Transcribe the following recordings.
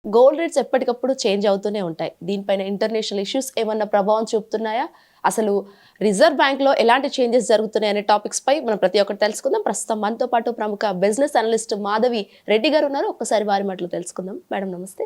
Gold rates ఎప్పటికప్పుడు change అవుతూనే ఉంటాయి. దీనిపైన ఇంటర్నేషనల్ ఇష్యూస్ ఏమన్నా ప్రభావం చూపుతున్నాయా? అసలు రిజర్వ్ బ్యాంక్‌లో ఎలాంటి చేంజెస్ జరుగుతున్నాయనే టాపిక్స్‌పై మనం ప్రతి ఒక్కటి తెలుసుకుందాం. ప్రస్తుతం మనతో పాటు ప్రముఖ బిజినెస్ అనలిస్ట్ మాధవి రెడ్డి గారు ఉన్నారు. ఒక్కసారి వారి మాటలు తెలుసుకుందాం. మేడం నమస్తే.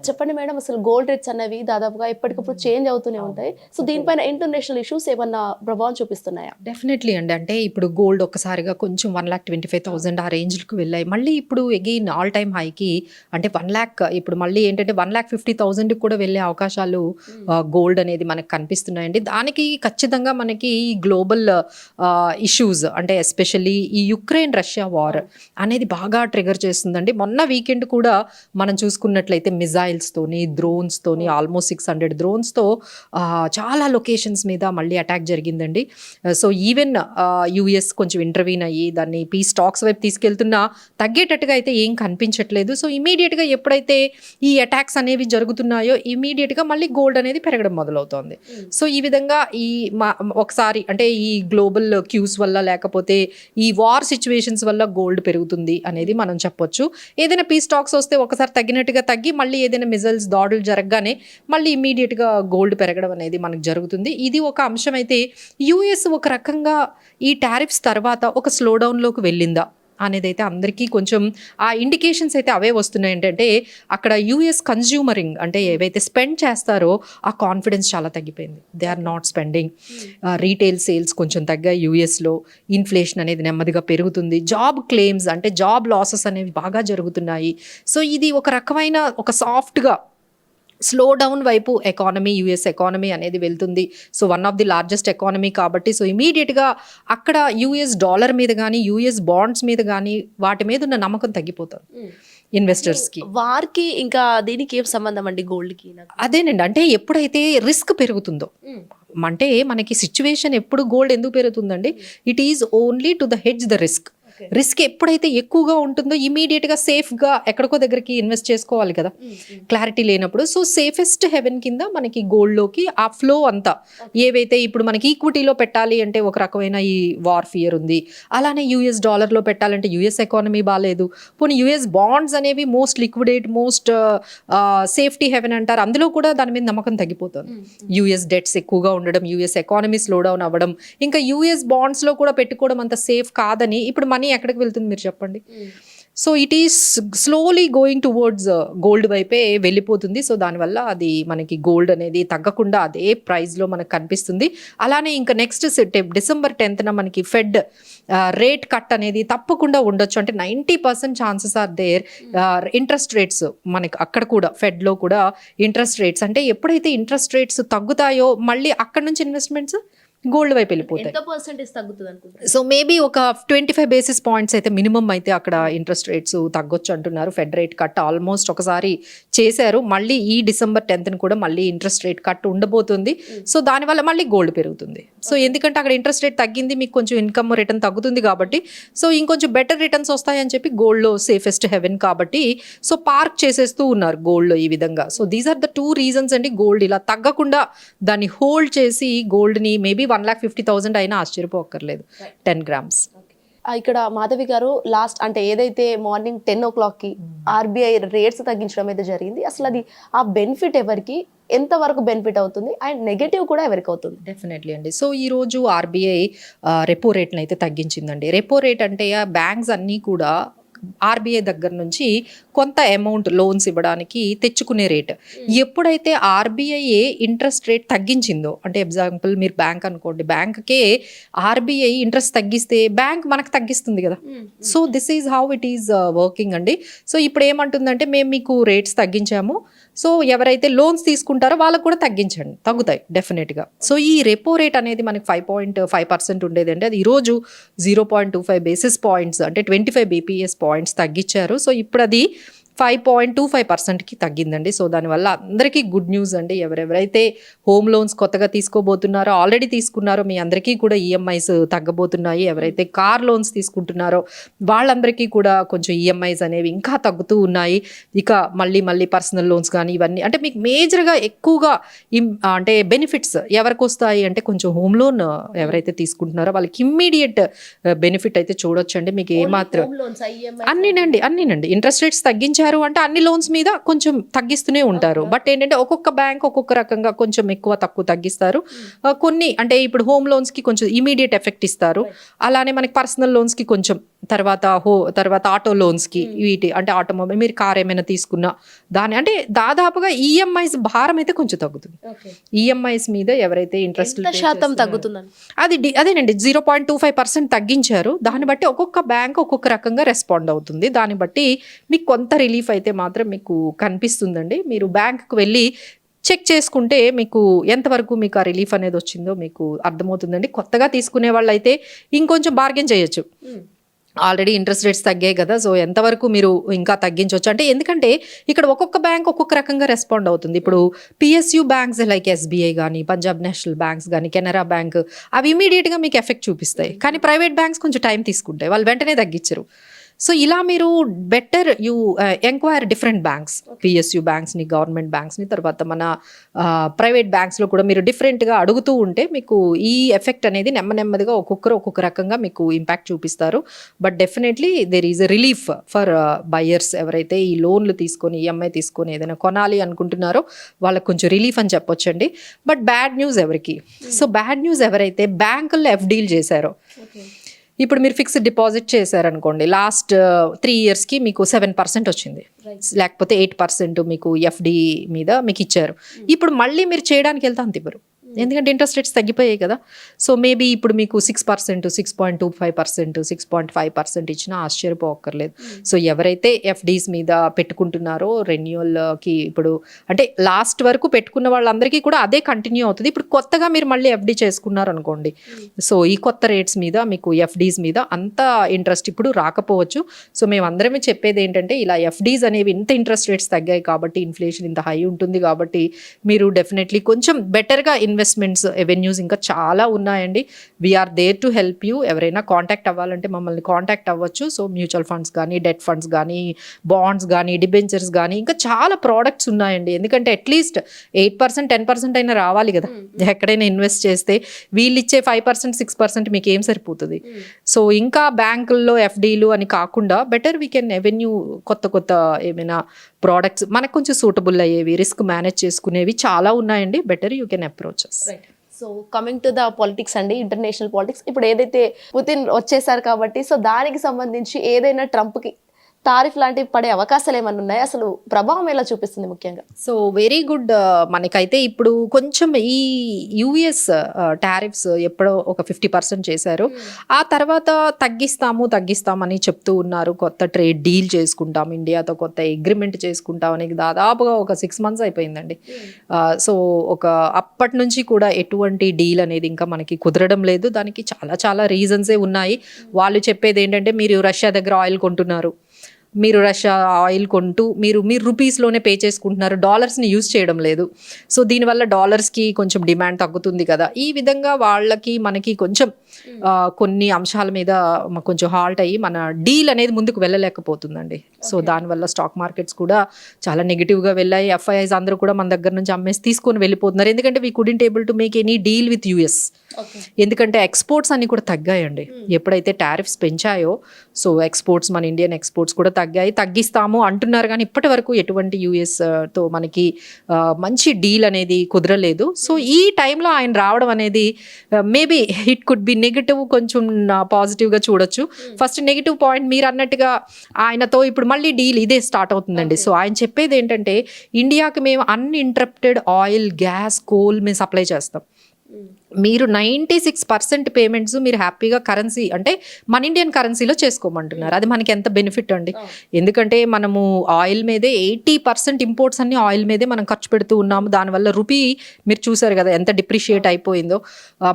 చెప్పండి మేడం, అసలు గోల్డ్ రేట్స్ అనేవి దాదాపుగా ఎప్పటికప్పుడు చేంజ్ అవుతూనే ఉంటాయి. సో దీనిపైన ఇంటర్నేషనల్ ఇష్యూస్ ఏమన్నా ప్రభావం చూపిస్తున్నాయా? డెఫినెట్లీ అండి. అంటే ఇప్పుడు గోల్డ్ ఒక్కసారిగా కొంచెం 1,25,000 ఆ రేంజ్‌కి వెళ్ళాయి. మళ్ళీ ఇప్పుడు అగైన్ ఆల్ టైమ్ హైకి అంటే 1,00,000 ఇప్పుడు మళ్ళీ ఏంటంటే 1,50,000కి కూడా వెళ్ళే అవకాశాలు గోల్డ్ అనేది మనకు కనిపిస్తున్నాయండి. దానికి ఖచ్చితంగా మనకి ఈ గ్లోబల్ ఇష్యూస్ అంటే ఎస్పెషల్లీ ఈ యుక్రెయిన్ రష్యా వార్ అనేది బాగా ట్రిగర్ చేస్తుందండి. మొన్న వీకెండ్ కూడా మనం చూసుకున్నట్లయితే మిజైల్స్తోని డ్రోన్స్తోని ఆల్మోస్ట్ 600 డ్రోన్స్తో చాలా లొకేషన్స్ మీద మళ్ళీ అటాక్ జరిగిందండి. సో ఈవెన్ యూఎస్ కొంచెం ఇంటర్వ్యూన్ అయ్యి దాన్ని పీస్ టాక్స్ వైపు తీసుకెళ్తున్నా తగ్గేటట్టుగా అయితే ఏం కనిపించట్లేదు. సో ఇమీడియట్గా ఎప్పుడైతే ఈ అటాక్స్ అనేవి జరుగుతున్నాయో ఇమీడియట్గా మళ్ళీ గోల్డ్ అనేది పెరగడం మొదలవుతోంది. సో ఈ విధంగా ఈ ఒకసారి అంటే ఈ గ్లోబల్ క్యూస్ వల్ల లేకపోతే ఈ వార్ సిచ్యువేషన్స్ వల్ల గోల్డ్ పెరుగుతుంది అనేది మనం చెప్పొచ్చు. ఏదైనా పీస్ టాక్స్ వస్తే ఒకసారి తగ్గినట్టుగా తగ్గి మళ్ళీ ఏదైనా మిజైల్స్ దాడులు జరగగానే మళ్ళీ ఇమీడియట్గా గోల్డ్ పెరగడం అనేది మనకు జరుగుతుంది. ఇది ఒక అంశం అయితే యూఎస్ ఒక రకంగా ఈ టారిఫ్స్ తర్వాత ఒక స్లో డౌన్లోకి వెళ్ళిందా అనేది అయితే అందరికీ కొంచెం ఆ ఇండికేషన్స్ అయితే అవే వస్తున్నాయి. ఏంటంటే అక్కడ యూఎస్ కన్జ్యూమరింగ్ అంటే ఏవైతే స్పెండ్ చేస్తారో ఆ కాన్ఫిడెన్స్ చాలా తగ్గిపోయింది. They are not spending. Retail sales కొంచెం తగ్గాయి యూఎస్లో. ఇన్ఫ్లేషన్ అనేది నెమ్మదిగా పెరుగుతుంది. జాబ్ క్లెయిమ్స్ అంటే జాబ్ లాసెస్ అనేవి బాగా జరుగుతున్నాయి. సో ఇది ఒక రకమైన ఒక సాఫ్ట్గా స్లో డౌన్ వైపు ఎకానమీ యూఎస్ ఎకానమీ అనేది వెళ్తుంది. So one of the largest economy కాబట్టి సో ఇమీడియట్గా అక్కడ యూఎస్ డాలర్ మీద కానీ యూఎస్ బాండ్స్ మీద కానీ వాటి మీద ఉన్న నమ్మకం తగ్గిపోతుంది ఇన్వెస్టర్స్కి. వార్కి ఇంకా దీనికి ఏం సంబంధం అండి గోల్డ్కి? అదేనండి, అంటే ఎప్పుడైతే రిస్క్ పెరుగుతుందో అంటే మనకి సిచ్యువేషన్ ఎప్పుడు గోల్డ్ ఎందుకు పెరుగుతుందండి? It is only to the hedge the risk. Risk ఎప్పుడైతే ఎక్కువగా ఉంటుందో ఇమీడియట్గా సేఫ్గా ఎక్కడికో దగ్గరికి ఇన్వెస్ట్ చేసుకోవాలి కదా, క్లారిటీ లేనప్పుడు. సో సేఫెస్ట్ హెవెన్ కింద మనకి గోల్డ్లోకి ఆ ఫ్లో అంతా ఏవైతే ఇప్పుడు మనకి ఈక్విటీలో పెట్టాలి అంటే ఒక రకమైన ఈ వార్ ఫియర్ ఉంది, అలానే యూఎస్ డాలర్లో పెట్టాలంటే యూఎస్ ఎకానమీ బాగాలేదు, పోనీ యూఎస్ బాండ్స్ అనేవి most liquidate most safety heaven అంటారు, అందులో కూడా దాని మీద నమ్మకం తగ్గిపోతుంది. యూఎస్ డెట్స్ ఎక్కువగా ఉండడం, యూఎస్ ఎకానమీ స్లో డౌన్ అవ్వడం, ఇంకా యూఎస్ బాండ్స్లో కూడా పెట్టుకోవడం అంత సేఫ్ కాదని ఇప్పుడు మనీ ఎక్కడికి వెళ్తుంది మీరు చెప్పండి. So it is slowly going towards gold వైపే వెళ్ళిపోతుంది. సో దానివల్ల అది మనకి గోల్డ్ అనేది తగ్గకుండా అదే ప్రైస్లో మనకు కనిపిస్తుంది. అలానే ఇంకా నెక్స్ట్ డిసెంబర్ 10th మనకి ఫెడ్ రేట్ కట్ అనేది తప్పకుండా ఉండొచ్చు. అంటే 90% chances are there. Interest rates మనకి అక్కడ కూడా ఫెడ్లో కూడా ఇంట్రెస్ట్ రేట్స్ అంటే ఎప్పుడైతే ఇంట్రెస్ట్ రేట్స్ తగ్గుతాయో మళ్ళీ అక్కడ నుంచి ఇన్వెస్ట్మెంట్స్ గోల్డ్ వైపు వెళ్ళిపోతాయి. సో మేబీ ఒక 25 basis points అయితే మినిమం అయితే అక్కడ ఇంట్రెస్ట్ రేట్స్ తగ్గొచ్చు అంటున్నారు. ఫెడ్ రేట్ కట్ ఆల్మోస్ట్ ఒకసారి చేశారు, మళ్ళీ ఈ డిసెంబర్ 10th కూడా మళ్ళీ ఇంట్రెస్ట్ రేట్ కట్ ఉండబోతుంది. సో దానివల్ల మళ్ళీ గోల్డ్ పెరుగుతుంది. సో ఎందుకంటే అక్కడ ఇంట్రెస్ట్ రేట్ తగ్గింది, మీకు కొంచెం ఇన్కమ్ రిటర్న్ తగ్గుతుంది కాబట్టి సో ఇంకొంచెం బెటర్ రిటర్న్స్ వస్తాయని చెప్పి గోల్డ్లో సేఫెస్ట్ హెవెన్ కాబట్టి సో పార్క్ చేసేస్తూ ఉన్నారు గోల్డ్లో ఈ విధంగా. So these are the 2 reasons అండి గోల్డ్ ఇలా తగ్గకుండా దాన్ని హోల్డ్ చేసి గోల్డ్ని మేబీ 1,50,000 అయినా ఆశ్చర్యపోక్కర్లేదు 10 grams. ఇక్కడ మాధవి గారు లాస్ట్ అంటే ఏదైతే మార్నింగ్ 10 o'clockకి ఆర్బీఐ రేట్స్ తగ్గించడం అయితే జరిగింది, అసలు అది ఆ బెనిఫిట్ ఎవరికి ఎంతవరకు బెనిఫిట్ అవుతుంది అండ్ నెగటివ్ కూడా ఎవరికి అవుతుంది? డెఫినెట్లీ అండి. సో ఈరోజు ఆర్బీఐ రెపో రేట్ని అయితే తగ్గించిందండి. రెపో రేట్ అంటే బ్యాంక్స్ అన్నీ కూడా ఆర్బీఐ దగ్గర నుంచి కొంత అమౌంట్ లోన్స్ ఇవ్వడానికి తెచ్చుకునే రేట్. ఎప్పుడైతే ఆర్బీఐ ఇంట్రెస్ట్ రేట్ తగ్గించిందో అంటే ఎగ్జాంపుల్ మీరు బ్యాంక్ అనుకోండి, బ్యాంక్కే ఆర్బీఐ ఇంట్రెస్ట్ తగ్గిస్తే బ్యాంక్ మనకు తగ్గిస్తుంది కదా. So this is how it is working అండి. సో ఇప్పుడు ఏమంటుందంటే మేము మీకు రేట్స్ తగ్గించాము, సో ఎవరైతే లోన్స్ తీసుకుంటారో వాళ్ళకు కూడా తగ్గుతాయి డెఫినెట్గా. సో ఈ రెపో రేట్ అనేది మనకి 5.5% ఉండేది అంటే అది ఈరోజు 0.25 basis points అంటే 25 bps పాయింట్స్ తగ్గించారు. సో ఇప్పుడు అది 5.25%కి తగ్గిందండి. సో దానివల్ల అందరికీ గుడ్ న్యూస్ అండి. ఎవరెవరైతే హోమ్ లోన్స్ కొత్తగా తీసుకోబోతున్నారో ఆల్రెడీ తీసుకున్నారో మీ అందరికీ కూడా ఈఎంఐస్ తగ్గబోతున్నాయి. ఎవరైతే కార్ లోన్స్ తీసుకుంటున్నారో వాళ్ళందరికీ కూడా కొంచెం ఈఎంఐస్ అనేవి ఇంకా తగ్గుతూ ఉన్నాయి. ఇక మళ్ళీ పర్సనల్ లోన్స్ కానీ ఇవన్నీ అంటే మీకు మేజర్గా ఎక్కువగా అంటే బెనిఫిట్స్ ఎవరికి వస్తాయి అంటే కొంచెం హోమ్ లోన్ ఎవరైతే తీసుకుంటున్నారో వాళ్ళకి ఇమ్మీడియట్ బెనిఫిట్ అయితే చూడొచ్చండి. మీకు ఏమాత్రం అన్నీనండి ఇంట్రెస్ట్ రేట్స్ తగ్గించారు తగ్గించారు అంటే అన్ని లోన్స్ మీద కొంచెం తగ్గిస్తూనే ఉంటారు. బట్ ఏంటంటే ఒక్కొక్క బ్యాంక్ ఒక్కొక్క రకంగా కొంచెం ఎక్కువ తక్కువ తగ్గిస్తారు. కొన్ని అంటే ఇప్పుడు హోమ్ లోన్స్ కి కొంచెం ఇమీడియట్ ఎఫెక్ట్ ఇస్తారు. అలానే మనకి పర్సనల్ లోన్స్ కి కొంచెం, తర్వాత ఆటో లోన్స్ కి వీటి అంటే ఆటోమొబైల్ మీరు కార్ ఏమైనా తీసుకున్నా దాని అంటే దాదాపుగా ఈఎంఐస్ భారం అయితే కొంచెం తగ్గుతుంది. ఈఎంఐస్ మీద ఎవరైతే ఇంట్రెస్ట్ శాతం తగ్గుతుందని అదేనండి 0.25% తగ్గించారు. దాన్ని బట్టి ఒక్కొక్క బ్యాంక్ ఒక్కొక్క రకంగా రెస్పాండ్ అవుతుంది. దాన్ని బట్టి మీకు కొంత రిలీఫ్ అయితే మాత్రం మీకు కనిపిస్తుందండి. మీరు బ్యాంకుకు వెళ్ళి చెక్ చేసుకుంటే మీకు ఎంతవరకు మీకు ఆ రిలీఫ్ అనేది వచ్చిందో మీకు అర్థమవుతుందండి. కొత్తగా తీసుకునే వాళ్ళు అయితే ఇంకొంచెం బార్గెన్ చేయొచ్చు. ఆల్రెడీ ఇంట్రెస్ట్ రేట్స్ తగ్గాయి కదా, సో ఎంతవరకు మీరు ఇంకా తగ్గించవచ్చు అంటే, ఎందుకంటే ఇక్కడ ఒక్కొక్క బ్యాంక్ ఒక్కొక్క రకంగా రెస్పాండ్ అవుతుంది. ఇప్పుడు పిఎస్యు బ్యాంక్స్ లైక్ ఎస్బీఐ కానీ, పంజాబ్ నేషనల్ బ్యాంక్స్ కానీ, కెనరా బ్యాంక్ అవి ఇమీడియట్గా మీకు ఎఫెక్ట్ చూపిస్తాయి. కానీ ప్రైవేట్ బ్యాంక్స్ కొంచెం టైం తీసుకుంటాయి, వాళ్ళు వెంటనే తగ్గించరు. సో ఇలా మీరు better you enquire different banks, PSU బ్యాంక్స్ని, గవర్నమెంట్ బ్యాంక్స్ని, తర్వాత మన ప్రైవేట్ బ్యాంక్స్లో కూడా మీరు డిఫరెంట్గా అడుగుతూ ఉంటే మీకు ఈ ఎఫెక్ట్ అనేది నెమ్మదిగా ఒక్కొక్క రకంగా మీకు ఇంపాక్ట్ చూపిస్తారు. But definitely there is a relief for buyers. ఎవరైతే ఈ లోన్లు తీసుకొని ఈఎంఐ తీసుకొని ఏదైనా కొనాలి అనుకుంటున్నారో వాళ్ళకి కొంచెం రిలీఫ్ అని చెప్పొచ్చండి. బట్ బ్యాడ్ న్యూస్ ఎవరికి? సో బ్యాడ్ న్యూస్ ఎవరైతే బ్యాంకుల్లో ఎఫ్డీలు చేశారో, ఇప్పుడు మీరు ఫిక్స్డ్ డిపాజిట్ చేశారనుకోండి, లాస్ట్ 3 yearsకి మీకు 7% వచ్చింది, లేకపోతే 8% మీకు ఎఫ్డి మీద మీకు ఇచ్చారు. ఇప్పుడు మళ్ళీ మీరు చేయడానికి వెళ్తే అంత ఇవ్వరు, ఎందుకంటే ఇంట్రెస్ట్ రేట్స్ తగ్గిపోయాయి కదా. సో మేబీ ఇప్పుడు మీకు 6%, 6.25%, 6.5% ఇచ్చినా ఆశ్చర్యపోక్కర్లేదు. సో ఎవరైతే ఎఫ్డీస్ మీద పెట్టుకుంటున్నారో రెన్యూవల్కి, ఇప్పుడు అంటే లాస్ట్ వరకు పెట్టుకున్న వాళ్ళందరికీ కూడా అదే కంటిన్యూ అవుతుంది. ఇప్పుడు కొత్తగా మీరు మళ్ళీ ఎఫ్డీ చేసుకున్నారు అనుకోండి, సో ఈ కొత్త రేట్స్ మీద మీకు ఎఫ్డీస్ మీద అంత ఇంట్రెస్ట్ ఇప్పుడు రాకపోవచ్చు. సో మేమందరమే చెప్పేది ఏంటంటే, ఇలా ఎఫ్డీస్ అనేవి ఇంత ఇంట్రెస్ట్ రేట్స్ తగ్గాయి కాబట్టి, ఇన్ఫ్లేషన్ ఇంత హై ఉంటుంది కాబట్టి, మీరు డెఫినెట్లీ కొంచెం బెటర్గా ఇన్వెస్ట్మెంట్స్ ఎవెన్యూస్ ఇంకా చాలా ఉన్నాయండి. We are there to help you. ఎవరైనా కాంటాక్ట్ అవ్వాలంటే మమ్మల్ని కాంటాక్ట్ అవ్వచ్చు. సో మ్యూచువల్ ఫండ్స్ కానీ, డెట్ ఫండ్స్ కానీ, బాండ్స్ కానీ, డిబెంచర్స్ కానీ, ఇంకా చాలా ప్రోడక్ట్స్ ఉన్నాయండి. ఎందుకంటే అట్లీస్ట్ 8%, 10% అయినా రావాలి కదా ఎక్కడైనా ఇన్వెస్ట్ చేస్తే. వీళ్ళు ఇచ్చే 5%, 6% మీకు ఏం సరిపోతుంది? సో ఇంకా బ్యాంకుల్లో ఎఫ్డీలు అని కాకుండా బెటర్ వీ కెన్ ఎవెన్యూ కొత్త ఏమైనా ప్రోడక్ట్స్ మనకు కొంచెం సూటబుల్ అయ్యేవి, రిస్క్ మేనేజ్ చేసుకునేవి చాలా ఉన్నాయండి. Better you can approach. So coming to the politics అండి, ఇంటర్నేషనల్ పాలిటిక్స్. ఇప్పుడు ఏదైతే పుతిన్ వచ్చేసారు కాబట్టి, సో దానికి సంబంధించి ఏదైనా ట్రంప్కి తారిఫ్ లాంటివి పడే అవకాశాలు ఏమైనా ఉన్నాయి? అసలు ప్రభావం ఎలా చూపిస్తుంది ముఖ్యంగా? So very good. మనకైతే ఇప్పుడు కొంచెం ఈ యుఎస్ టారిఫ్స్ ఎప్పుడో ఒక 50% చేశారు. ఆ తర్వాత తగ్గిస్తామని చెప్తూ ఉన్నారు. కొత్త ట్రేడ్ డీల్ చేసుకుంటాం, ఇండియాతో కొత్త అగ్రిమెంట్ చేసుకుంటాం అని దాదాపుగా ఒక 6 months అయిపోయిందండి. సో అప్పటి నుంచి కూడా ఎటువంటి డీల్ అనేది ఇంకా మనకి కుదరడం లేదు. దానికి చాలా రీజన్సే ఉన్నాయి. వాళ్ళు చెప్పేది ఏంటంటే, మీరు రష్యా దగ్గర ఆయిల్ కొంటున్నారు, మీరు రష్యా ఆయిల్ కొంటూ మీరు రూపీస్లోనే పే చేసుకుంటున్నారు, డాలర్స్ని యూజ్ చేయడం లేదు. సో దీనివల్ల డాలర్స్కి కొంచెం డిమాండ్ తగ్గుతుంది కదా. ఈ విధంగా వాళ్ళకి మనకి కొంచెం కొన్ని అంశాల మీద కొంచెం హాల్ట్ అయ్యి మన డీల్ అనేది ముందుకు వెళ్ళలేకపోతుందండి. సో దానివల్ల స్టాక్ మార్కెట్స్ కూడా చాలా నెగిటివ్గా వెళ్ళాయి. ఎఫ్ఐఐస్ అందరూ కూడా మన దగ్గర నుంచి అమ్మేసి తీసుకొని వెళ్ళిపోతున్నారు. ఎందుకంటే we couldn't able to make any deal with US. ఎందుకంటే ఎక్స్పోర్ట్స్ అన్ని కూడా తగ్గాయండి ఎప్పుడైతే టారిఫ్స్ పెంచాయో. సో ఎక్స్పోర్ట్స్, మన ఇండియన్ ఎక్స్పోర్ట్స్ కూడా తగ్గిస్తాము అంటున్నారు, కానీ ఇప్పటి వరకు ఎటువంటి యుఎస్ తో మనకి మంచి డీల్ అనేది కుదరలేదు. సో ఈ టైంలో ఆయన రావడం అనేది maybe it could be negative, కొంచెం పాజిటివ్గా చూడొచ్చు. ఫస్ట్ నెగిటివ్ పాయింట్ మీరు అన్నట్టుగా ఆయనతో ఇప్పుడు మళ్ళీ డీల్ ఇదే స్టార్ట్ అవుతుందండి. సో ఆయన చెప్పేది ఏంటంటే, ఇండియాకి మేము అన్ఇంటరప్టెడ్ ఆయిల్, గ్యాస్, కోల్ మేము సప్లై చేస్తాం. మీరు 96% పేమెంట్స్ మీరు హ్యాపీగా కరెన్సీ అంటే మన ఇండియన్ కరెన్సీలో చేసుకోమంటున్నారు. అది మనకి ఎంత బెనిఫిట్ అండి. ఎందుకంటే మనము ఆయిల్ మీదే 80% ఇంపోర్ట్స్ అన్ని ఆయిల్ మీదే మనం ఖర్చు పెడుతూ ఉన్నాము. దానివల్ల రూపీ మీరు చూసారు కదా ఎంత డిప్రిషియేట్ అయిపోయిందో.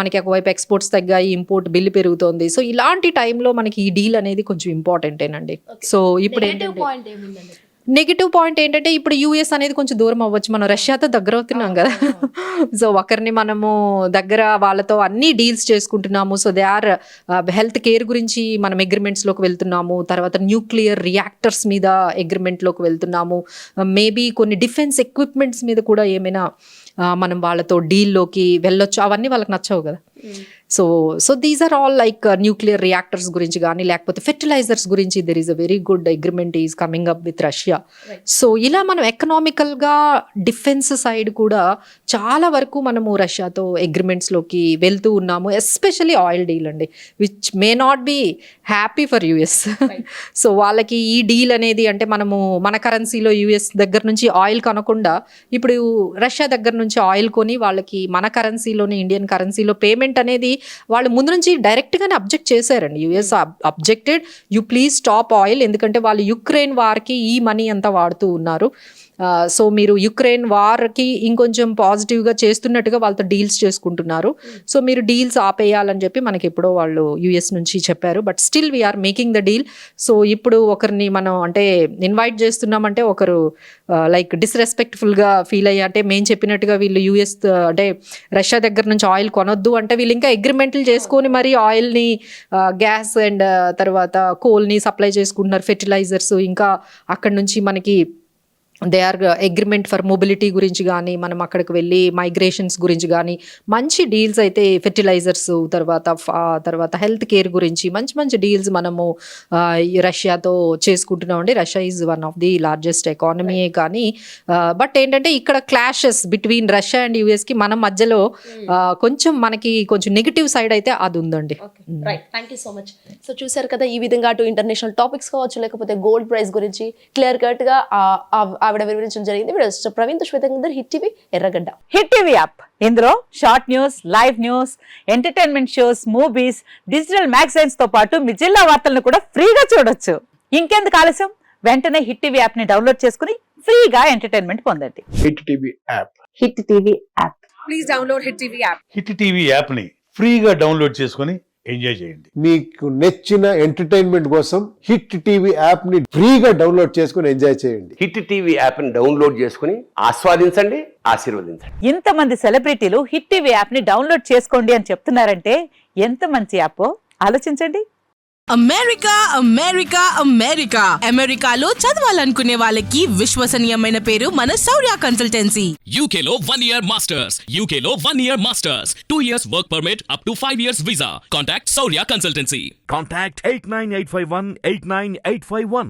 మనకి ఒకవైపు ఎక్స్పోర్ట్స్ తగ్గాయి, ఇంపోర్ట్ బిల్లు పెరుగుతోంది. సో ఇలాంటి టైంలో మనకి ఈ డీల్ అనేది కొంచెం ఇంపార్టెంటేనండి. సో ఇప్పుడు నెగిటివ్ పాయింట్ ఏంటంటే, ఇప్పుడు యూఎస్ అనేది కొంచెం దూరం అవ్వచ్చు, మనం రష్యాతో దగ్గర అవుతున్నాం కదా. సో ఒకరిని మనము దగ్గర వాళ్ళతో అన్ని డీల్స్ చేసుకుంటున్నాము. So they are health care గురించి మనం అగ్రిమెంట్స్లోకి వెళ్తున్నాము. తర్వాత న్యూక్లియర్ రియాక్టర్స్ మీద అగ్రిమెంట్లోకి వెళ్తున్నాము. మేబీ కొన్ని డిఫెన్స్ ఎక్విప్మెంట్స్ మీద కూడా ఏమైనా మనం వాళ్ళతో డీల్లోకి వెళ్ళొచ్చు. అవన్నీ వాళ్ళకి నచ్చవు కదా. So these are all like nuclear reactors గురించి కానీ లేకపోతే ఫెర్టిలైజర్స్ గురించి there is a very good agreement is coming up with Russia. So ఇలా మనం ఎకనామికల్గా డిఫెన్స్ సైడ్ కూడా చాలా వరకు మనము రష్యాతో అగ్రిమెంట్స్లోకి వెళ్తూ ఉన్నాము, ఎస్పెషల్లీ ఆయిల్ డీల్ అండి, which may not be happy for US. So వాళ్ళకి ఈ డీల్ అనేది అంటే మనము మన కరెన్సీలో యుఎస్ దగ్గర నుంచి ఆయిల్ కొనకుండా ఇప్పుడు రష్యా దగ్గర నుంచి ఆయిల్ కొని వాళ్ళకి మన కరెన్సీలోని ఇండియన్ కరెన్సీలో పేమెంట్ అనేది వాళ్ళు ముందు నుంచి డైరెక్ట్గానే అబ్జెక్ట్ చేశారండి. US objected, you please stop oil, ఎందుకంటే వాళ్ళు యుక్రెయిన్ వార్కి ఈ మనీ అంతా వాడుతూ ఉన్నారు. సో మీరు యుక్రెయిన్ వార్కి ఇంకొంచెం పాజిటివ్గా చేస్తున్నట్టుగా వాళ్ళతో డీల్స్ చేసుకుంటున్నారు. సో మీరు డీల్స్ ఆపేయాలని చెప్పి మనకి ఎప్పుడో వాళ్ళు యుఎస్ నుంచి చెప్పారు. But still we are making the deal. So ఇప్పుడు ఒకరిని మనం అంటే ఇన్వైట్ చేస్తున్నామంటే ఒకరు లైక్ డిస్రెస్పెక్ట్ఫుల్గా ఫీల్ అయ్యి అంటే మేము చెప్పినట్టుగా వీళ్ళు యుఎస్ అంటే రష్యా దగ్గర నుంచి ఆయిల్ కొనొద్దు అంటే వీళ్ళు ఇంకా అగ్రిమెంట్లు చేసుకొని మరి ఆయిల్ని గ్యాస్ అండ్ తర్వాత కోల్ని సప్లై చేసుకుంటున్నారు, ఫెర్టిలైజర్స్, ఇంకా అక్కడ నుంచి మనకి they are agreement for mobility గురించి కానీ మనం అక్కడికి వెళ్ళి మైగ్రేషన్స్ గురించి కానీ మంచి డీల్స్ అయితే ఫెర్టిలైజర్స్ తర్వాత హెల్త్ కేర్ గురించి మంచి మంచి డీల్స్ మనము రష్యాతో చేసుకుంటున్నామండి. Russia is one of the largest ఎకానమీయే కానీ బట్ ఏంటంటే ఇక్కడ క్లాషెస్ బిట్వీన్ రష్యా అండ్ యుఎస్కి మన మధ్యలో కొంచెం మనకి కొంచెం నెగిటివ్ సైడ్ అయితే అది ఉందండి. Right, thank you so much. So చూసారు కదా, ఈ విధంగా అటు ఇంటర్నేషనల్ టాపిక్స్ కావచ్చు లేకపోతే గోల్డ్ ప్రైస్ గురించి క్లియర్ కట్గా ఆవిడ వివరించడం జరిగింది. ప్రవీణ్ శ్వేతందర్, హిట్ టీవీ, ఎర్రగడ్డ. హిట్ టీవీ యాప్, ఇందులో short news, live news, entertainment shows, movies, digital magazines తో పాటు మీ జిల్లా వార్తలను కూడా ఫ్రీగా చూడొచ్చు. ఇంకెందుకు ఆలస్యం, వెంటనే హిట్ టీవీ యాప్ ని డౌన్లోడ్ చేసుకుని ఫ్రీగా ఎంటర్టైన్మెంట్ పొందండి. Hit TV app. Hit TV app. Please download hit TV app. Hit TV యాప్ని ఫ్రీగా డౌన్లోడ్ చేసుకొని ఎంజాయ్ చేయండి. మీకు నచ్చిన ఎంటర్టైన్మెంట్ కోసం హిట్ టీవీ యాప్ ని ఫ్రీగా డౌన్లోడ్ చేసుకుని ఎంజాయ్ చేయండి. హిట్ టీవీ యాప్ని డౌన్లోడ్ చేసుకుని ఆస్వాదించండి, ఆశీర్వదించండి. ఇంతమంది సెలబ్రిటీలు హిట్ టీవీ యాప్ ని డౌన్లోడ్ చేసుకోండి అని చెప్తున్నారంటే ఎంత మంచి యాప్ ఆలోచించండి. అమెరికా అమెరికా అమెరికా అమెరికాలో చదవాలనుకునే వాళ్ళకి విశ్వసనీయమైన పేరు మన శౌర్య కన్సల్టెన్సీ. UK లో 1 year masters, UK లో 1 year masters, 2 years work permit up to 5 years visa. Contact Saurya Consultancy. Contact 89851 89851.